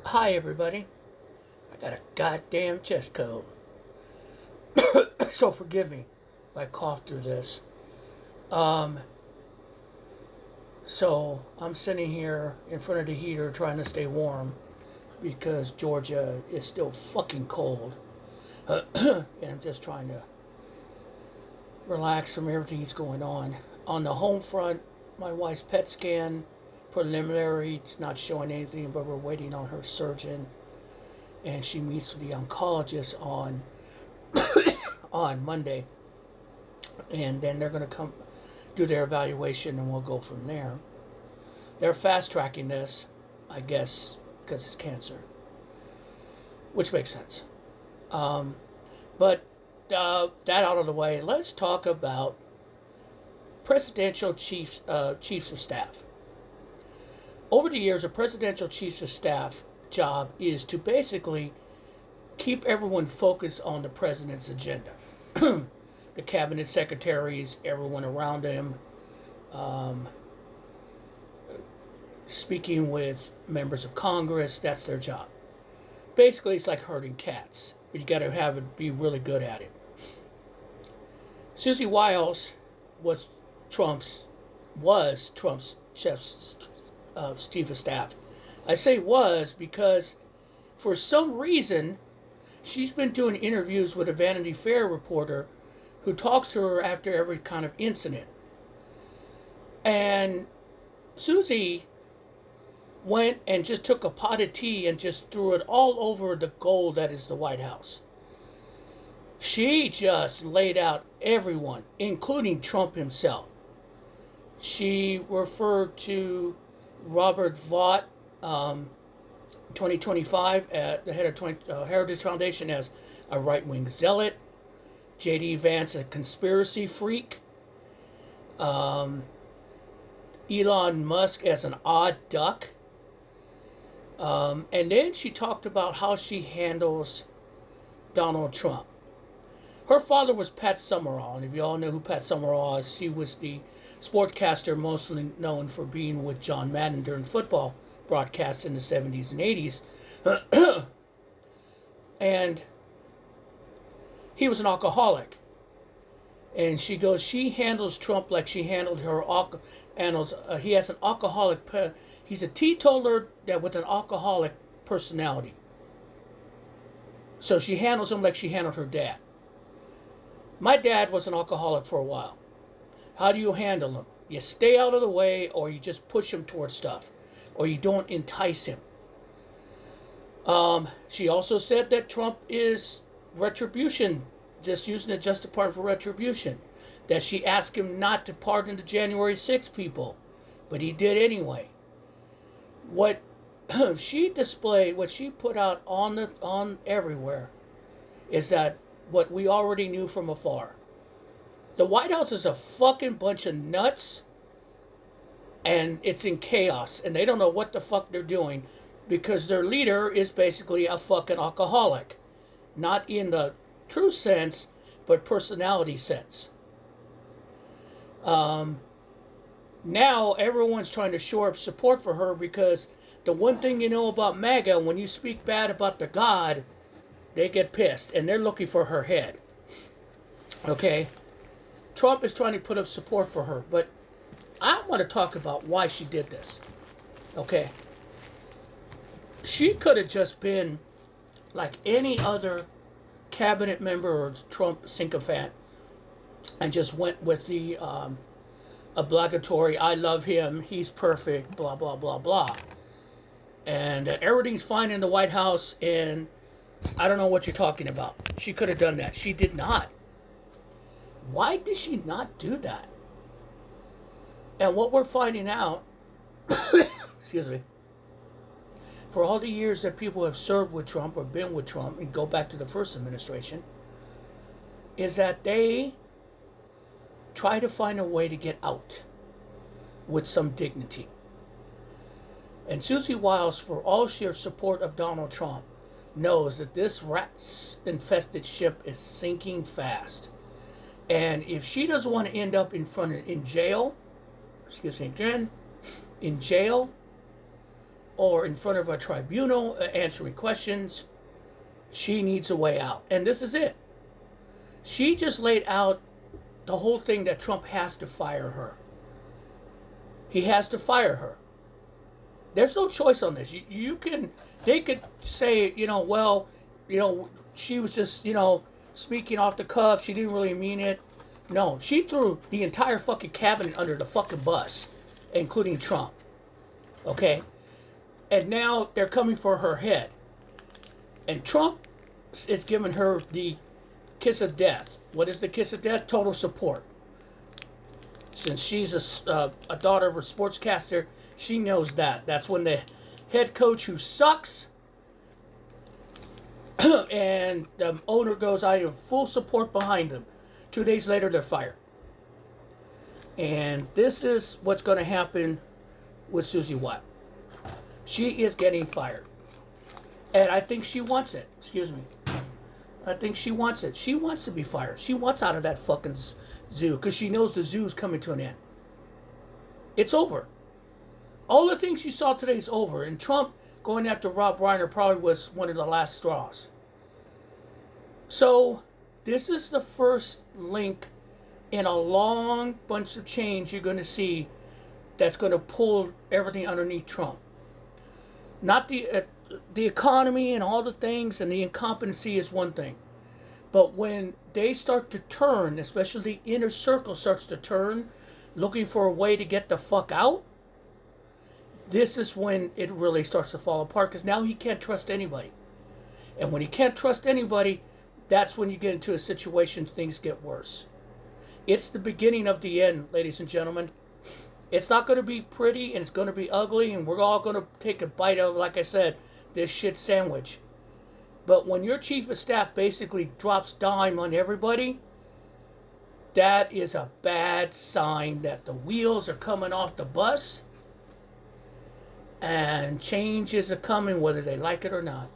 Hi, everybody. I got a goddamn chest cold. So forgive me if I cough through this. Um, so I'm sitting here in front of the heater trying to stay warm because Georgia is still fucking cold. And I'm just trying to relax from everything that's going on. On the home front, my wife's PET scan preliminary, it's not showing anything, but we're waiting on her surgeon. And she meets with the oncologist on Monday, and then they're going to come do their evaluation, and we'll go from there. They're fast tracking this, I guess, because it's cancer, which makes sense. But that out of the way, let's talk about presidential chiefs of staff. Over the years, a presidential chiefs of staff job is to basically keep everyone focused on the president's agenda. The cabinet secretaries, everyone around him, um, speaking with members of Congress, that's their job. Basically, it's like herding cats, but you got to be really good at it. Susie Wiles was Trump's chef's chief of staff. I say was because for some reason she's been doing interviews with a Vanity Fair reporter who talks to her after every kind of incident. And Susie went and just took a pot of tea and just threw it all over the gold that is the White House. She just laid out everyone, including Trump himself. She referred to Robert Vaught, 2025, at the head of Heritage Foundation, as a right-wing zealot. J.D. Vance, a conspiracy freak. Elon Musk as an odd duck. And then she talked about how she handles Donald Trump. Her father was Pat Summerall, and if you all know who Pat Summerall is, she was the sportcaster mostly known for being with John Madden during football broadcasts in the 70s and 80s. And he was an alcoholic. And she goes, she handles Trump like she handled he has an alcoholic, he's a teetotaler that with an alcoholic personality. So she handles him like she handled her dad. My dad was an alcoholic for a while. How do you handle him? You stay out of the way, or you just push him towards stuff, or you don't entice him. She also said that Trump is retribution, just using it just to pardon for retribution. That she asked him not to pardon the January 6th people, but he did anyway. What she displayed, what she put out on everywhere, is that what we already knew from afar. The White House is a fucking bunch of nuts, and it's in chaos, and they don't know what the fuck they're doing because their leader is basically a fucking alcoholic. Not in the true sense, but personality sense. Now everyone's trying to shore up support for her because the one thing you know about MAGA, when you speak bad about the God, they get pissed, and they're looking for her head. Okay? Trump is trying to put up support for her, but I want to talk about why she did this. Okay? She could have just been like any other cabinet member or Trump sycophant and just went with the obligatory, I love him, he's perfect, blah, blah, blah, blah. And everything's fine in the White House, and I don't know what you're talking about. She could have done that. She did not. Why did she not do that? And what we're finding out, excuse me, for all the years that people have served with Trump or been with Trump, and go back to the first administration, is that they try to find a way to get out with some dignity. And Susie Wiles, for all sheer support of Donald Trump, knows that this rat-infested ship is sinking fast. And if she doesn't want to end up in jail, excuse me again, in jail, or in front of a tribunal answering questions. She needs a way out. And this is it. She just laid out the whole thing that Trump has to fire her. He has to fire her. There's no choice on this. They could say, well, she was just, speaking off the cuff. She didn't really mean it. No, she threw the entire fucking cabinet under the fucking bus, including Trump. Okay? And now they're coming for her head. And Trump is giving her the kiss of death. What is the kiss of death? Total support. Since she's a daughter of a sportscaster, she knows that. That's when the head coach who sucks and the owner goes, I have full support behind them. 2 days later, they're fired. And this is what's going to happen with Susie Watt. She is getting fired. And I think she wants it. Excuse me. I think she wants it. She wants to be fired. She wants out of that fucking zoo because she knows the zoo's coming to an end. It's over. All the things you saw today is over. And Trump going after Rob Reiner probably was one of the last straws. So this is the first link in a long bunch of change you're going to see that's going to pull everything underneath Trump. Not the economy and all the things and the incompetency is one thing. But when they start to turn, especially the inner circle starts to turn, looking for a way to get the fuck out, this is when it really starts to fall apart because now he can't trust anybody. And when he can't trust anybody, that's when you get into a situation things get worse. It's the beginning of the end, ladies and gentlemen. It's not going to be pretty and it's going to be ugly and we're all going to take a bite of, like I said, this shit sandwich. But when your chief of staff basically drops dime on everybody, that is a bad sign that the wheels are coming off the bus and change is a coming whether they like it or not.